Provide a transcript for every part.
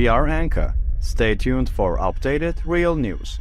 We are Anchor. Stay tuned for updated real news.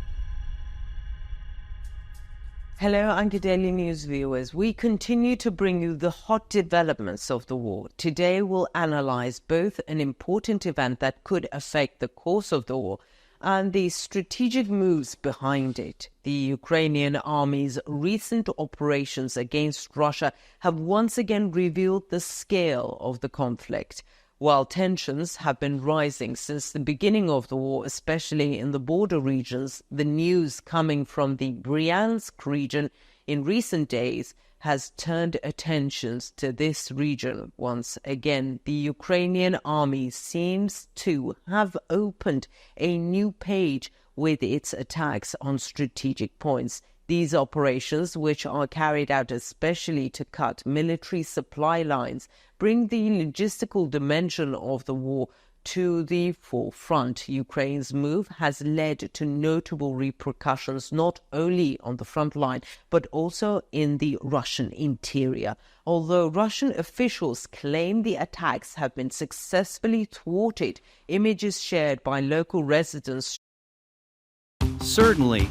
Hello, Anchor Daily News viewers. We continue to bring you the hot developments of the war. Today we'll analyze both an important event that could affect the course of the war and the strategic moves behind it. The Ukrainian army's recent operations against Russia have once again revealed the scale of the conflict. While tensions have been rising since the beginning of the war, especially in the border regions, the news coming from the Bryansk region in recent days has turned attentions to this region once again. The Ukrainian army seems to have opened a new page with its attacks on strategic points. These operations, which are carried out especially to cut military supply lines, bring the logistical dimension of the war to the forefront. Ukraine's move has led to notable repercussions not only on the front line, but also in the Russian interior. Although Russian officials claim the attacks have been successfully thwarted, images shared by local residents Certainly,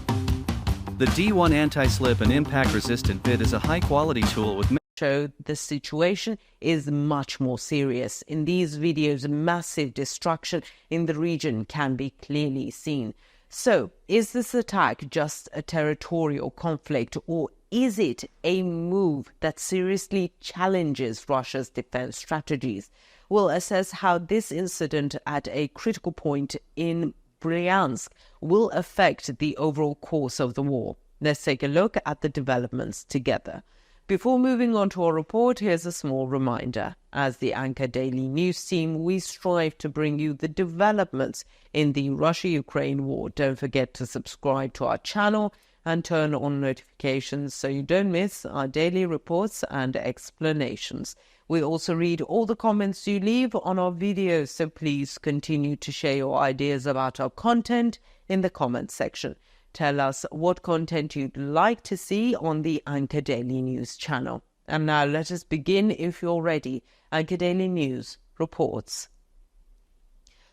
the D1 anti-slip and impact-resistant bit is a high-quality tool with show the situation is much more serious. In these videos, massive destruction in the region can be clearly seen. So, is this attack just a territorial conflict, or is it a move that seriously challenges Russia's defense strategies? We'll assess how this incident at a critical point in Bryansk will affect the overall course of the war. Let's take a look at the developments together. Before moving on to our report, here's a small reminder. As the Anchor Daily News team, we strive to bring you the developments in the Russia-Ukraine war. Don't forget to subscribe to our channel and turn on notifications so you don't miss our daily reports and explanations. We also read all the comments you leave on our videos, so please continue to share your ideas about our content in the comments section. Tell us what content you'd like to see on the Anchor Daily News channel. And now let us begin if you're ready. Anchor Daily News reports.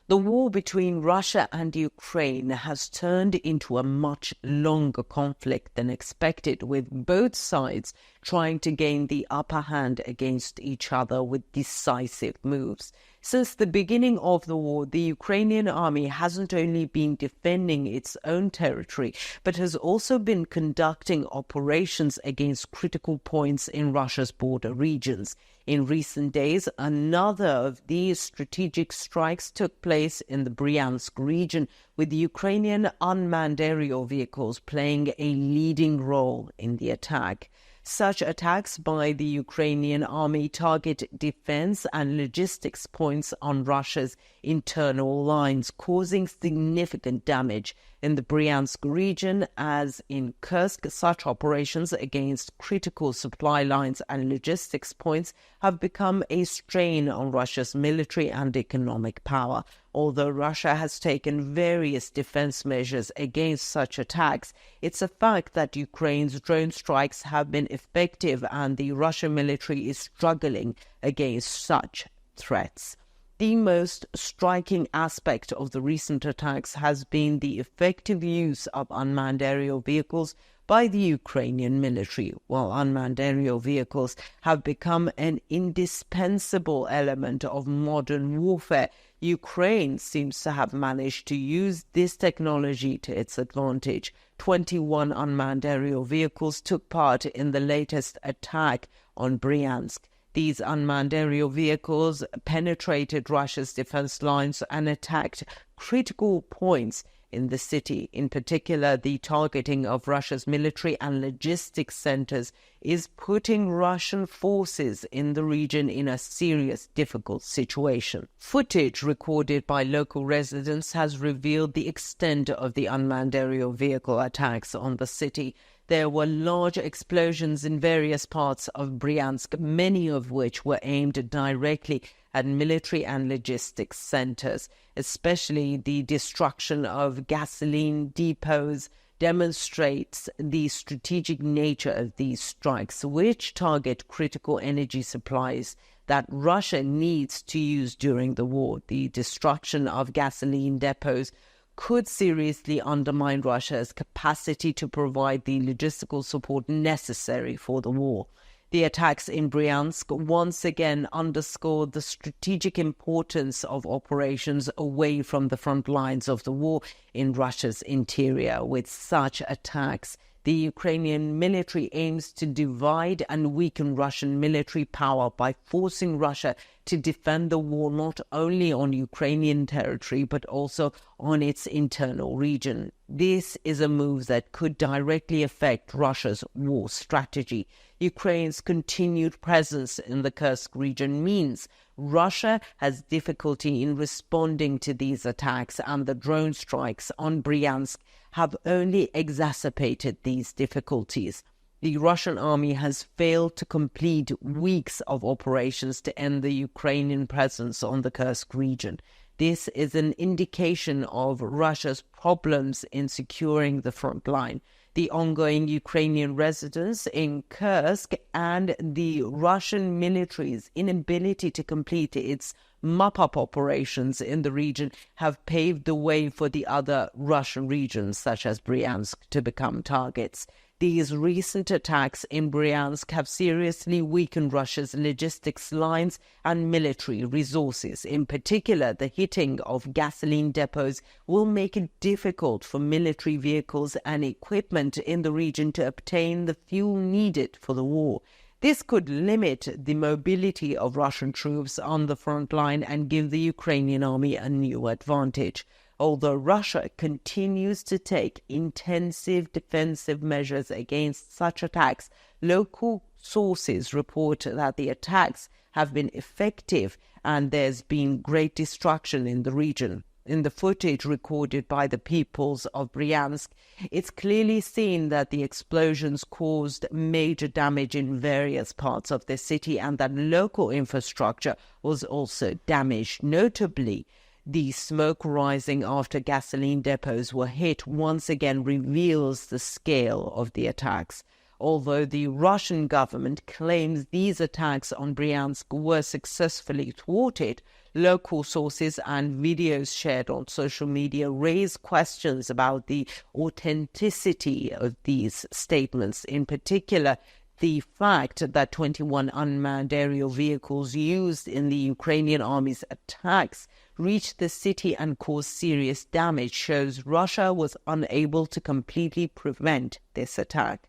The war between Russia and Ukraine has turned into a much longer conflict than expected, with both sides trying to gain the upper hand against each other with decisive moves. Since the beginning of the war, the Ukrainian army hasn't only been defending its own territory, but has also been conducting operations against critical points in Russia's border regions. In recent days, another of these strategic strikes took place in the Bryansk region, with Ukrainian unmanned aerial vehicles playing a leading role in the attack. Such attacks by the Ukrainian army target defense and logistics points on Russia's internal lines, causing significant damage in the Bryansk region. As in Kursk, such operations against critical supply lines and logistics points have become a strain on Russia's military and economic power. Although Russia has taken various defense measures against such attacks, it's a fact that Ukraine's drone strikes have been effective and the Russian military is struggling against such threats. The most striking aspect of the recent attacks has been the effective use of unmanned aerial vehicles by the Ukrainian military. While unmanned aerial vehicles have become an indispensable element of modern warfare, Ukraine seems to have managed to use this technology to its advantage. 21 unmanned aerial vehicles took part in the latest attack on Bryansk. These unmanned aerial vehicles penetrated Russia's defense lines and attacked critical points in the city. In particular, the targeting of Russia's military and logistics centers is putting Russian forces in the region in a serious, difficult situation. Footage recorded by local residents has revealed the extent of the unmanned aerial vehicle attacks on the city. There were large explosions in various parts of Bryansk, many of which were aimed directly at military and logistics centers, especially the destruction of gasoline depots, demonstrates the strategic nature of these strikes, which target critical energy supplies that Russia needs to use during the war. The destruction of gasoline depots could seriously undermine Russia's capacity to provide the logistical support necessary for the war. The attacks in Bryansk once again underscored the strategic importance of operations away from the front lines of the war in Russia's interior. With such attacks, the Ukrainian military aims to divide and weaken Russian military power by forcing Russia to defend the war not only on Ukrainian territory but also on its internal region. This is a move that could directly affect Russia's war strategy. Ukraine's continued presence in the Kursk region means Russia has difficulty in responding to these attacks, and the drone strikes on Bryansk have only exacerbated these difficulties. The Russian army has failed to complete weeks of operations to end the Ukrainian presence on the Kursk region. This is an indication of Russia's problems in securing the front line. The ongoing Ukrainian residence in Kursk and the Russian military's inability to complete its mop-up operations in the region have paved the way for the other Russian regions, such as Bryansk, to become targets. These recent attacks in Bryansk have seriously weakened Russia's logistics lines and military resources. In particular, the hitting of gasoline depots will make it difficult for military vehicles and equipment in the region to obtain the fuel needed for the war. This could limit the mobility of Russian troops on the front line and give the Ukrainian army a new advantage. Although Russia continues to take intensive defensive measures against such attacks, local sources report that the attacks have been effective and there's been great destruction in the region. In the footage recorded by the peoples of Bryansk, it's clearly seen that the explosions caused major damage in various parts of the city and that local infrastructure was also damaged. Notably, the smoke rising after gasoline depots were hit once again reveals the scale of the attacks. Although the Russian government claims these attacks on Bryansk were successfully thwarted, local sources and videos shared on social media raise questions about the authenticity of these statements. In particular, the fact that 21 unmanned aerial vehicles used in the Ukrainian army's attacks reached the city and caused serious damage shows Russia was unable to completely prevent this attack.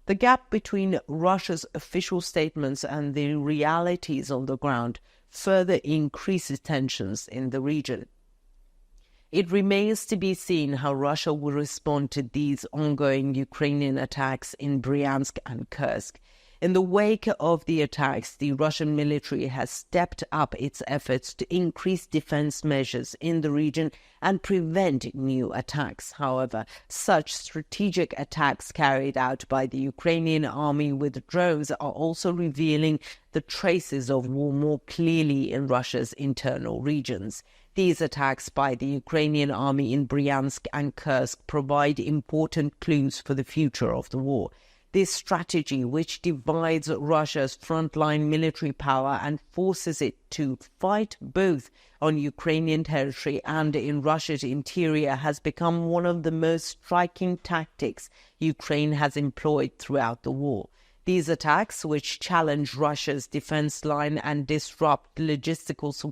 The gap between Russia's official statements and the realities on the ground further increases tensions in the region. It remains to be seen how Russia will respond to these ongoing Ukrainian attacks in Bryansk and Kursk. In the wake of the attacks, the Russian military has stepped up its efforts to increase defense measures in the region and prevent new attacks. However, such strategic attacks carried out by the Ukrainian army with drones are also revealing the traces of war more clearly in Russia's internal regions. These attacks by the Ukrainian army in Bryansk and Kursk provide important clues for the future of the war. This strategy, which divides Russia's frontline military power and forces it to fight both on Ukrainian territory and in Russia's interior, has become one of the most striking tactics Ukraine has employed throughout the war. These attacks, which challenge Russia's defense line and disrupt logistical support